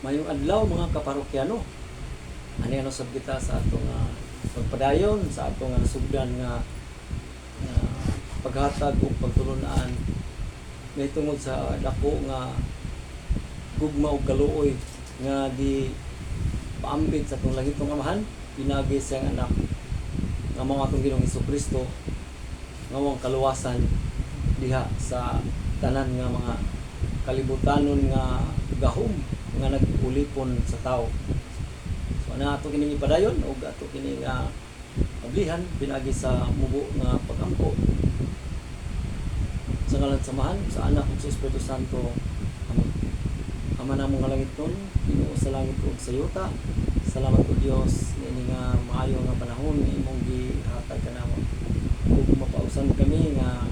Mayong adlaw mga kaparokyano. Ano sab kita sa atong pagpadayon sa atong nasugdan nga paghatag o pagtulunaan may tungod sa dako nga gugma og kaluoy nga di paambit sa atong langitong Amahan, pinagi siyang anak nga mao atong Ginoong Hesukristo nga mao kaluwasan diha sa tanan nga mga kalibutanon nga gahom nga nagulipon sa tao. So ana ato kining ipadayon og ato kining ablihan pinagi sa mubo nga pagampo sa ngalan samahan sa anak ug sa Espiritu Santo. Amen. Ama namong nga langiton, Ginoo sa langit ug sa yuta, salamat o Dios ini nga maayo nga panahon nga imong gihatag kanamo ug mapausan kami nga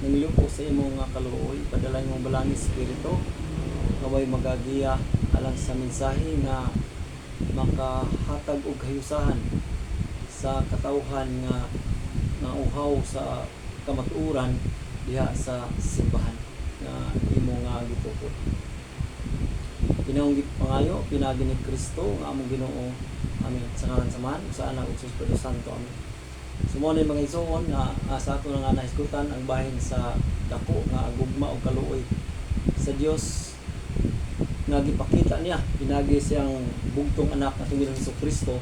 nangilupos sa imong nga kaluoy. Padala imong balang Espiritu naway magagiya alang sa mensahe nga makahatag og hayusahan sa katawhan nga uhaw sa kamatuoran diha sa simbahan nga imo nga gitukod. Ginoong pangayo pinagi ni Kristo nga among Ginoo. Amen. Sa ngalan samahan sa anak ug sa Espiritu Santo. Amen. Sumonay mga igsoon nga sa ato nga nahisgutan ang bahin sa dako nga gugma o kaluoy sa Dios nga gipakita niya pinagi siyang bugtong anak na Ginoong Hesukristo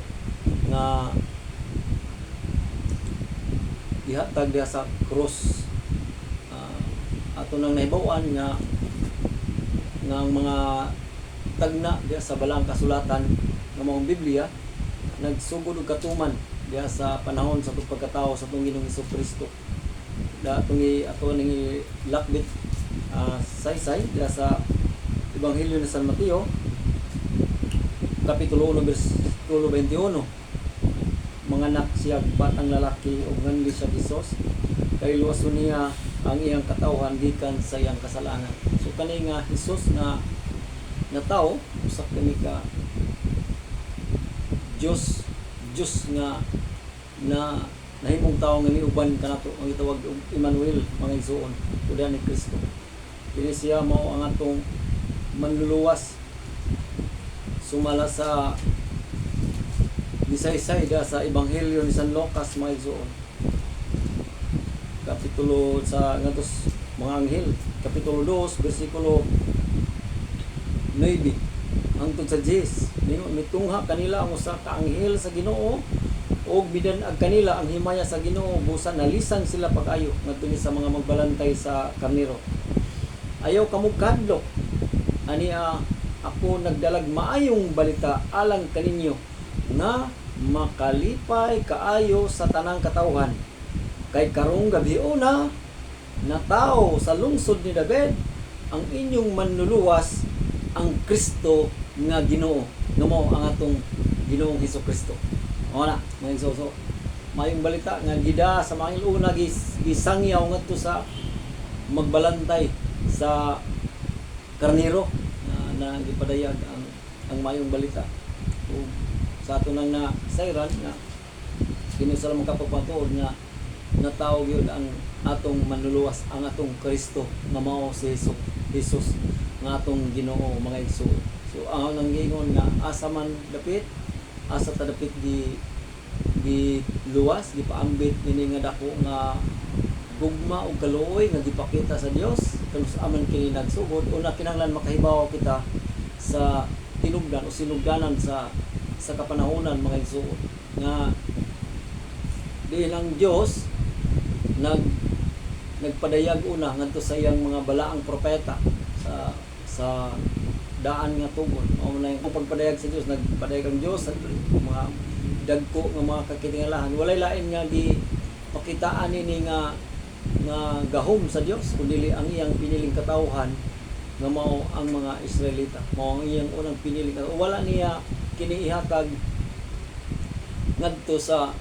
nga gihatag diha sa cross. Ato nang nahibaw-an nga ang mga tagna diha sa balang kasulatan nga maong Biblia nagsugod og katuman diha sa panahon sa pagkatao sa atong Ginoong Hesukristo. Ato ning lakbit saysay diha sa Ebanghelyo ni San Mateo kapitulo 1 bersikulo 21. Manganak siya batang lalaki ug nganli siya Hesus kay luwason niya ang iyang katawhan gikan sa iyang kasalanan. So kani nga Hesus na tao usa kani ka Diyos nga na nahimong tao nga niuban kanato ang gitawag og Emmanuel mga igsoon tudan ni Kristo. Kini siya mao ang atong manluluwas sumala sa gisaysay da sa Ebanghelyo ni San Lucas mga igsoon kapitulo sa ngatos mga anghel kapitulo 2 bersikulo 9 hangtod sa 10 mitungha kanila ang usa ka anghel sa Ginoo og bidan-ag kanila ang himaya sa Ginoo busa nalisang sila pag-ayo ngadto sa mga magbalantay sa karnero. Ayaw kamo kadlok ani ako nagdalag maayong balita alang kaninyo na makalipay kaayo sa tanang katawhan kay karong gabion na tao sa lungsod ni David ang inyong manluluwas ang Kristo nga Ginoo nga mao ang atong Ginoong Hesukristo. O na mga igsoon, maayong balita nga gida sa mga una gisangyaw ngadto sa magbalantay sa karnero na gipadayag ang mayong balita o sa ato nang na sayran nga kinusala mong kapagpatuod nga natawag yun ang atong manluluwas ang atong Kristo nga mao si Jesus nga atong Ginoo mga igsoon. So ang nang giingon nga asa man dapit asa ta dapit di luwas gipaambit ini nga dako nga gugma o kaluoy nga gipakita sa Dios kanus aman kini nagsugod una kinahanglan makahibaw kita sa tinubdan o sinugdanan sa kapanahonan mga igsoon nga diin ang Dios nagpadayag una ngadto sa iyang mga balaang propeta sa daan nga tugon o na yung pagpadayag sa Dios nagpadayag ang Dios sa mga dagko nga mga kakitingalahan walay lain nga di pakitaan ini nga gahom sa Dios kundi ang iyang piniling katawhan nga mao ang mga Israelita mao ang iyang unang piniling katawhan. Wala niya kini ihatag ngadto sa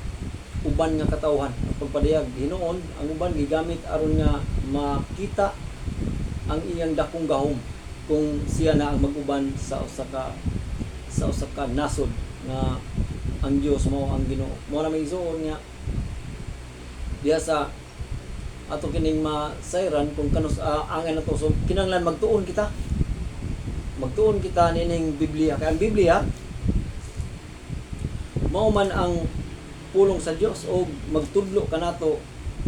uban nga katawhan pagpadayag hinuon ang uban gigamit aron nga makita ang iyang dakong gahom kung siya na ang mag-uban sa usa ka nasod nga ang Dios mao ang Ginoo. Mao na may igsoon nga diha sa ato kining masayran kung kanus angay na to so kinahanglan magtuon kita magtuon kita nining Biblia. Kaya ang Biblia mao man ang pulong sa Dios o magtudlo kanato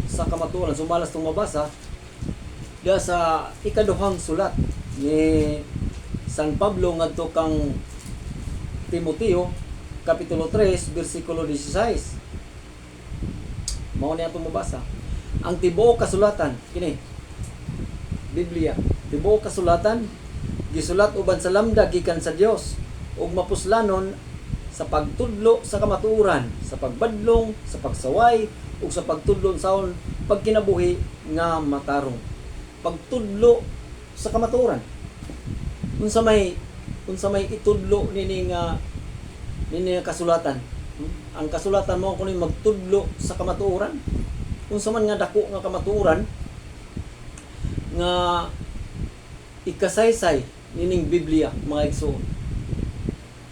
sa kamatuoran. Sumalas tong mabasa diha sa ikaduhang sulat ni San Pablo ngadto kang Timoteo kapitulo 3 bersikulo 16. Mao ni atong mabasa. Ang tibuok kasulatan kini Biblia, tibuok kasulatan gisulat uban sa lamda gikan sa Dios ug mapuslanon sa pagtudlo sa kamatuoran, sa pagbadlong, sa pagsaway ug sa pagtudlo saon pagkinabuhi nga matarong. Pagtudlo sa kamatuoran. Unsa may itudlo nini nga kasulatan. Ang kasulatan mo kuno magtudlo sa kamatuoran. Unsa man nga dako nga kamatuoran nga ikasaysay nining Biblia mga igsoon.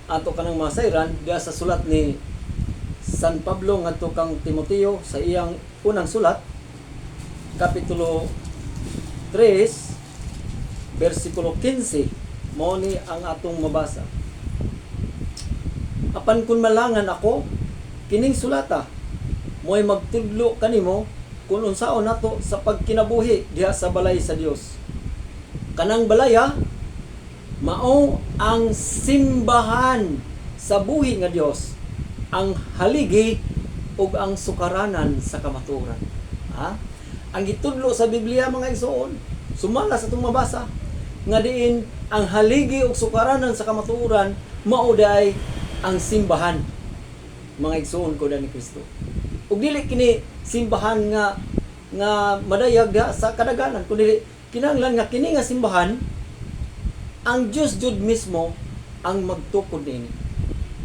Ato kanang masayran diha sa sulat ni San Pablo ngadto kang Timoteo sa iyang unang sulat kapitulo 3 bersikulo 15 mao ni ang atong mabasa. Apan kun malangan ako kining sulata mo'y magtudlo kanimo kung unsaon nato sa pagkinabuhi diha sa balay sa Dios. Kanang balaya mao ang simbahan sa buhi nga Dios, ang haligi ug ang sukaranan sa kamatuoran. Ha? Ang gitudlo sa Biblia mga igsoon, sumala sa itong mabasa nga diin ang haligi ug sukaranan sa kamatuoran mao day ang simbahan mga igsoon ko ni Kristo. Ug dili kini simbahan nga madayag sa kadaganan, kundi kinahanglan nga kini nga simbahan ang Diyos jud mismo ang magtukod niini.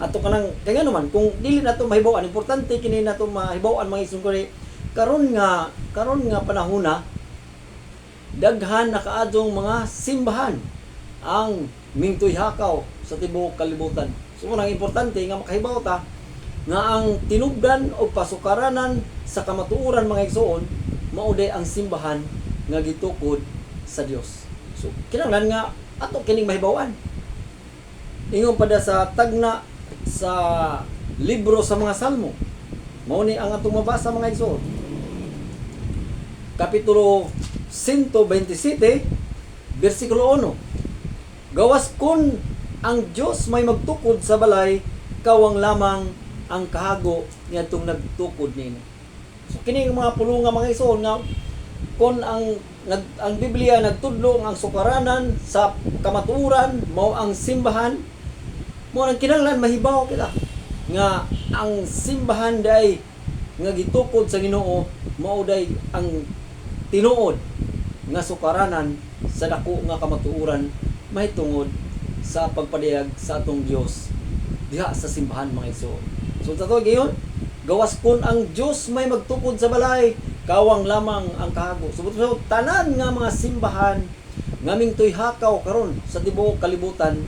Ato kanang kaya naman kung dili nato mahibaw-an, importante kini nato mahibaw-an mga igsoon ko karon nga panahona daghan na kaadtong mga simbahan ang mingtoy hakaw sa tibuok kalibutan. So ang importante nga makahibaw ta nga ang tinubdan o pasukaranan sa kamatuoran mga igsoon mao day ang simbahan nga gitukod sa Dios. So kinahanglan nga ato kining mahibaw-an. Ingon pada sa tagna sa libro sa mga Salmo. Mao ni ang atong mabasa mga igsoon. Kapitulo 127 bersikulo 1. Gawas kun ang Dios may magtukod sa balay, kawang lamang ang kahago niadtong nagtukod nini. So kini mga pulong nga mga igsoon nga kon ang Biblia nagtudlo ang sukaranan sa kamatuoran mao ang simbahan, mo ang kinahanglan mahibaw kita nga ang simbahan day nga gitukod sa Ginoo mao day ang tinuod nga sukaranan sa dako nga kamatuoran mahitungod sa pagpadayag sa atong Dios diha sa simbahan mga igsoon. So tato gayon, gawas kun ang Dios may magtukod sa balay, kawang lamang ang kahago. So tanan nga mga simbahan nga mingtoy hakaw karon sa tibuok kalibutan,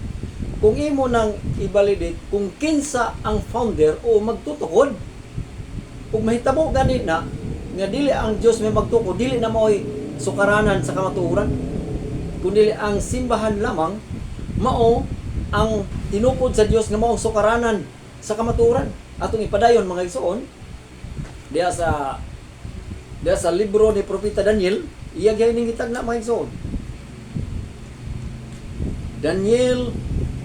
kung imo nang i-validate kung kinsa ang founder o magtutukod, kung mahitabo gani na nga dili ang Dios may magtukod, dili na mao'y sukaranan sa kamatuoran, kundi ang simbahan lamang mao ang tinukod sa Dios nga mao sukaranan sa kamatuoran. Atong ipadayon mga igsoon diha sa libro ni Propeta Daniel, iya gyud ning gitagna mga igsoon. Daniel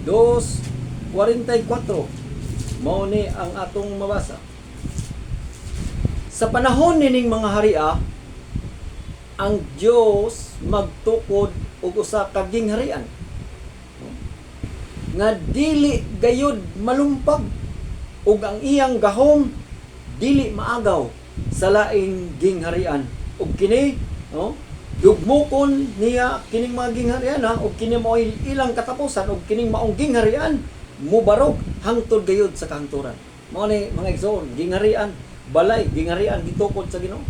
2:44 mao ni ang atong mabasa. Sa panahon nining mga haria, ang Dios magtukod og usa ka gingharian nga dili gayud malumpag ug ang iyang gahom dili maagaw sa laing gingharian. Ug kini yugmokon niya kining mga gingharian ug kini mao ilang katapusan ug kining maong gingharian mubarog hangtod gayud sa kahangturan. Mao ni mga igsoon, gingharian, balay, gingharian gitukod sa Ginoo.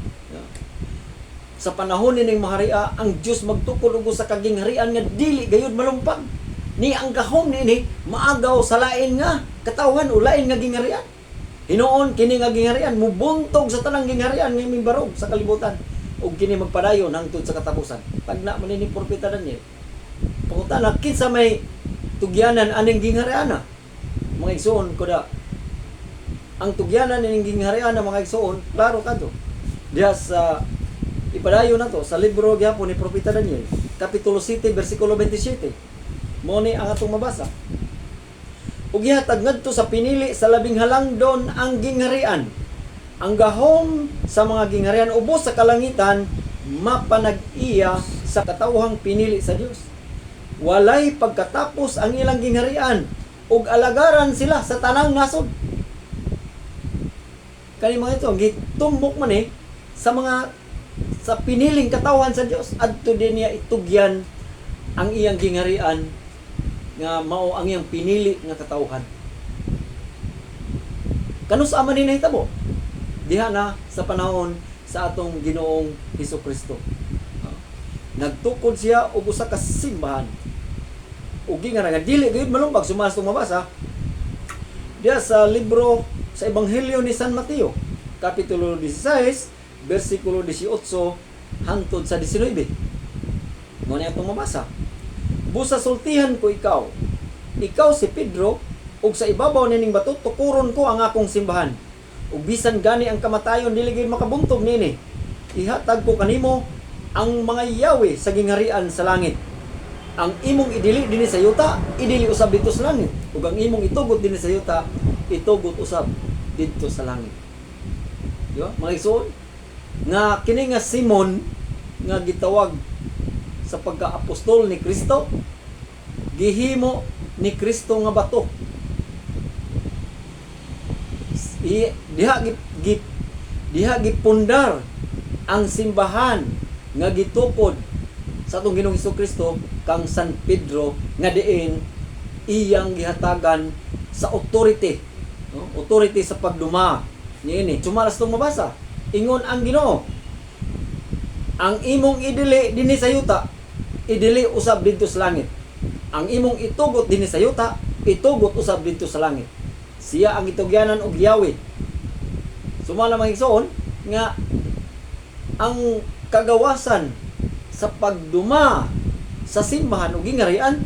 Sa panahon nining maharia, ang Dios magtukod og usa ka gingharian nga dili gayud malumpag. Ni ang gahom niini maagaw sa lain nga katawhan o lain nga gingharian. Hinuon kini nga gingharian mubuntog sa tanang gingharian nga mibarog sa kalibutan ug kini magpadayon hangtod sa katapusan. Tagna man ni Propeta Daniel. Pangutana kinsa may tugyanan aning ginghariana. Mga igsoon ko da. Ang tugyanan aning ginghariana mga igsoon, klaro kadto. Diha sa ipadayon na to sa libro gyapon ni Propeta Daniel, kapitulo 7 bersikulo 27. Mo ni ang atong mabasa. Ug gihatag ngadto sa pinili sa labing halangdon ang gingharian. Ang gahom sa mga gingharian ubos sa kalangitan mapanag-iya sa katawhang pinili sa Dios. Walay pagkatapos ang ilang gingharian ug alagaran sila sa tanang nasod. Kani mga ito gitumbok man sa piniling katawhan sa Dios adto din niya itugyan ang iyang gingharian nga mao ang iyang pinili nga katawhan. Kanus ama ni nahitabo diha na sa panahon sa atong Ginoong Hesukristo. Nagtukod siya og usa ka simbahan. Ug gingharian dili gyud malumbag sumas mabasa diha sa libro sa Ebanghelyo ni San Mateo, kapitulo 16, bersikulo 18 hangtod sa 19. Mo ni atong mabasa. Busa sultihan ko ikaw. Ikaw si Pedro, ug sa ibabaw nining bato tukuron ko ang akong simbahan. Ug bisan gani ang kamatayon dili gyud makabuntog nini. Ihatag ko kanimo ang mga yawi sa gingharian sa langit. Ang imong idili dinhi sa yuta, idili usab dito sa langit. Ug ang imong itugot dinhi sa yuta, itugot usab dito sa langit. Di ba? Mga igsoon, nga kini nga Simon nga gitawag sa pagka-apostol ni Kristo, gihimo ni Kristo nga bato. Diha gipundar ang simbahan nga gitukod sa atong Ginoong Hesukristo kang San Pedro nga diin iyang gihatagan sa authority, no? Authority sa pagduma niini. Sumalas tong mabasa. Ingon ang Ginoo, ang imong idili dinhi sa yuta, idili usab didto sa langit. Ang imong itugot dinhi sa yuta, itugot usab didto sa langit. Siya ang itugyanan og Yahweh. Sumala mga igsoon nga ang kagawasan sa pagduma sa simbahan ug gingharian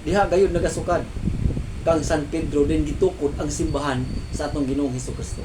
diha gayud nagasukad kang San Pedro din gitukod ang simbahan sa atong Ginoong Hesukristo.